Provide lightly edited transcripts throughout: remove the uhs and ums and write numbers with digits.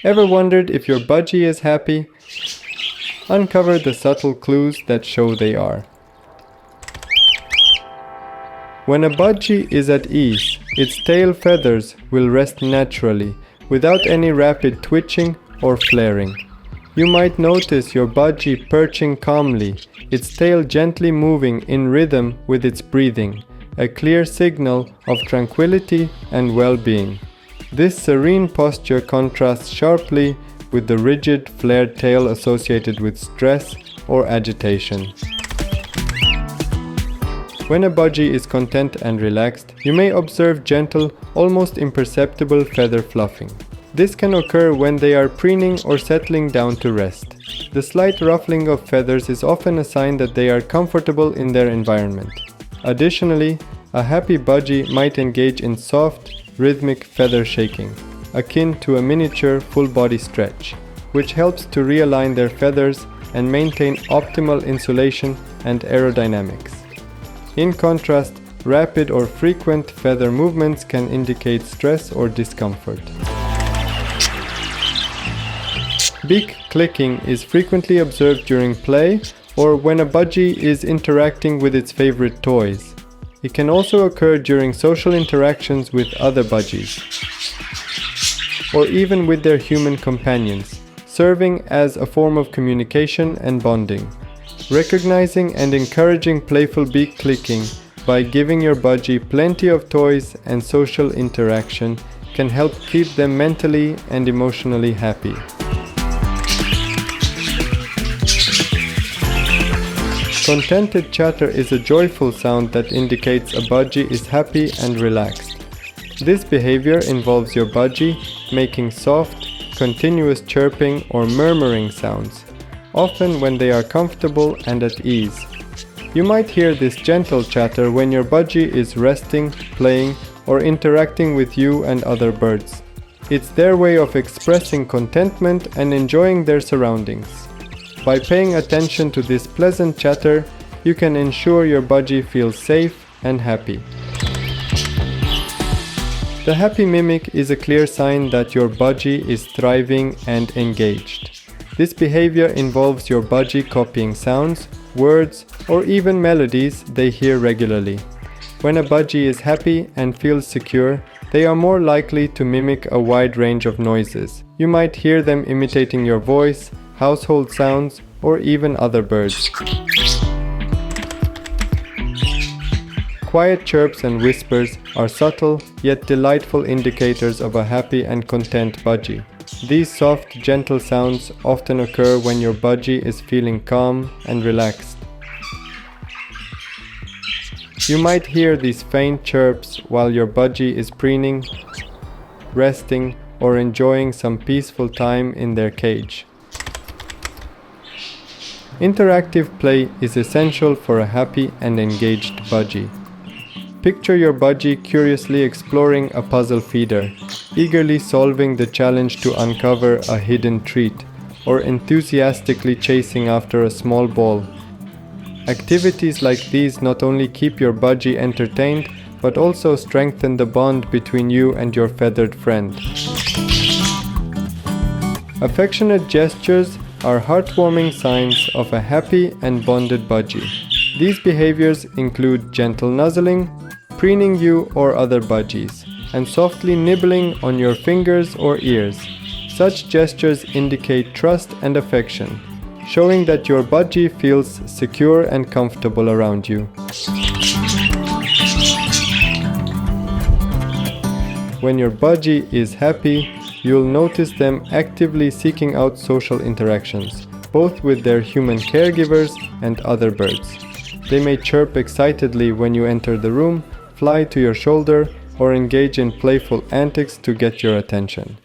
Ever wondered if your budgie is happy? Uncover the subtle clues that show they are. When a budgie is at ease, its tail feathers will rest naturally, without any rapid twitching or flaring. You might notice your budgie perching calmly, its tail gently moving in rhythm with its breathing, a clear signal of tranquility and well-being. This serene posture contrasts sharply with the rigid, flared tail associated with stress or agitation. When a budgie is content and relaxed, you may observe gentle, almost imperceptible feather fluffing. This can occur when they are preening or settling down to rest. The slight ruffling of feathers is often a sign that they are comfortable in their environment. Additionally, a happy budgie might engage in soft, rhythmic feather shaking, akin to a miniature full-body stretch, which helps to realign their feathers and maintain optimal insulation and aerodynamics. In contrast, rapid or frequent feather movements can indicate stress or discomfort. Beak clicking is frequently observed during play or when a budgie is interacting with its favorite toys. It can also occur during social interactions with other budgies, or even with their human companions, serving as a form of communication and bonding. Recognizing and encouraging playful beak clicking by giving your budgie plenty of toys and social interaction can help keep them mentally and emotionally happy. Contented chatter is a joyful sound that indicates a budgie is happy and relaxed. This behavior involves your budgie making soft, continuous chirping or murmuring sounds, often when they are comfortable and at ease. You might hear this gentle chatter when your budgie is resting, playing, or interacting with you and other birds. It's their way of expressing contentment and enjoying their surroundings. By paying attention to this pleasant chatter, you can ensure your budgie feels safe and happy. The happy mimic is a clear sign that your budgie is thriving and engaged. This behavior involves your budgie copying sounds, words, or even melodies they hear regularly. When a budgie is happy and feels secure, they are more likely to mimic a wide range of noises. You might hear them imitating your voice, household sounds, or even other birds. Quiet chirps and whispers are subtle yet delightful indicators of a happy and content budgie. These soft, gentle sounds often occur when your budgie is feeling calm and relaxed. You might hear these faint chirps while your budgie is preening, resting, or enjoying some peaceful time in their cage. Interactive play is essential for a happy and engaged budgie. Picture your budgie curiously exploring a puzzle feeder, eagerly solving the challenge to uncover a hidden treat, or enthusiastically chasing after a small ball. Activities like these not only keep your budgie entertained, but also strengthen the bond between you and your feathered friend. Affectionate gestures are heartwarming signs of a happy and bonded budgie. These behaviors include gentle nuzzling, preening you or other budgies, and softly nibbling on your fingers or ears. Such gestures indicate trust and affection, showing that your budgie feels secure and comfortable around you. When your budgie is happy, you'll notice them actively seeking out social interactions, both with their human caregivers and other birds. They may chirp excitedly when you enter the room, fly to your shoulder, or engage in playful antics to get your attention.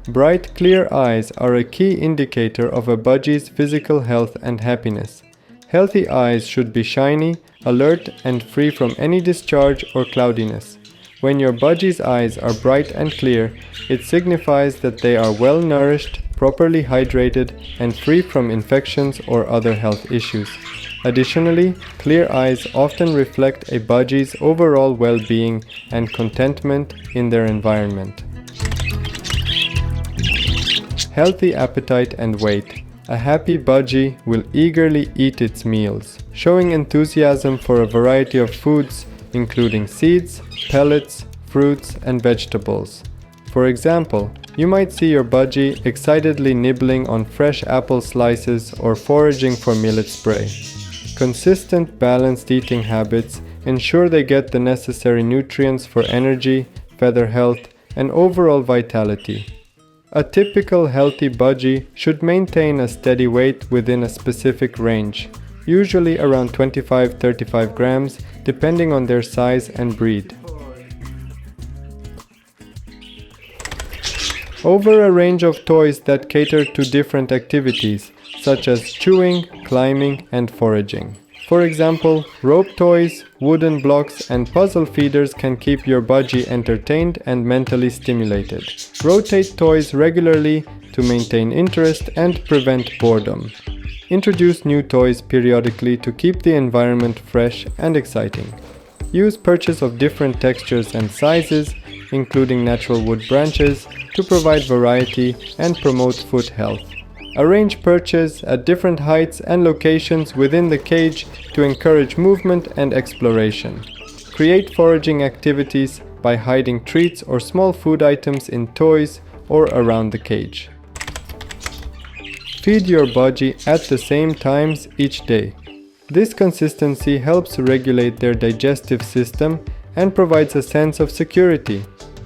Bright, clear eyes are a key indicator of a budgie's physical health and happiness. Healthy eyes should be shiny, alert, and free from any discharge or cloudiness. When your budgie's eyes are bright and clear, it signifies that they are well nourished, properly hydrated, and free from infections or other health issues. Additionally, clear eyes often reflect a budgie's overall well-being and contentment in their environment. healthy appetite and weight. A happy budgie will eagerly eat its meals, showing enthusiasm for a variety of foods, including seeds, pellets, fruits, and vegetables. For example, you might see your budgie excitedly nibbling on fresh apple slices or foraging for millet spray. Consistent, balanced eating habits ensure they get the necessary nutrients for energy, feather health, and overall vitality. A typical healthy budgie should maintain a steady weight within a specific range, usually around 25-35 grams, depending on their size and breed. Over a range of toys that cater to different activities, such as chewing, climbing, and foraging. For example, rope toys, wooden blocks, and puzzle feeders can keep your budgie entertained and mentally stimulated. Rotate toys regularly to maintain interest and prevent boredom. Introduce new toys periodically to keep the environment fresh and exciting. Use purchase of different textures and sizes, including natural wood branches, to provide variety and promote foot health. Arrange purchase at different heights and locations within the cage to encourage movement and exploration. Create foraging activities by hiding treats or small food items in toys or around the cage. Feed your budgie at the same times each day. This consistency helps regulate their digestive system and provides a sense of security.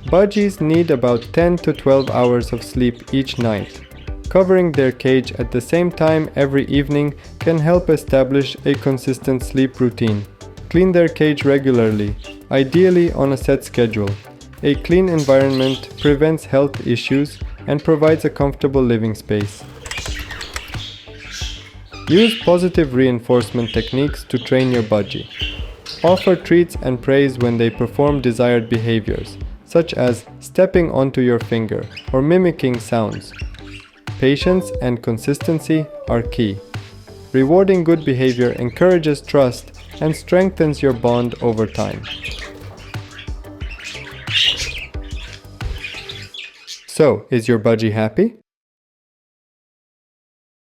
Budgies need about 10 to 12 hours of sleep each night. Covering their cage at the same time every evening can help establish a consistent sleep routine. Clean their cage regularly, ideally on a set schedule. A clean environment prevents health issues and provides a comfortable living space. Use positive reinforcement techniques to train your budgie. Offer treats and praise when they perform desired behaviors, such as stepping onto your finger or mimicking sounds. Patience and consistency are key. Rewarding good behavior encourages trust and strengthens your bond over time. So, is your budgie happy?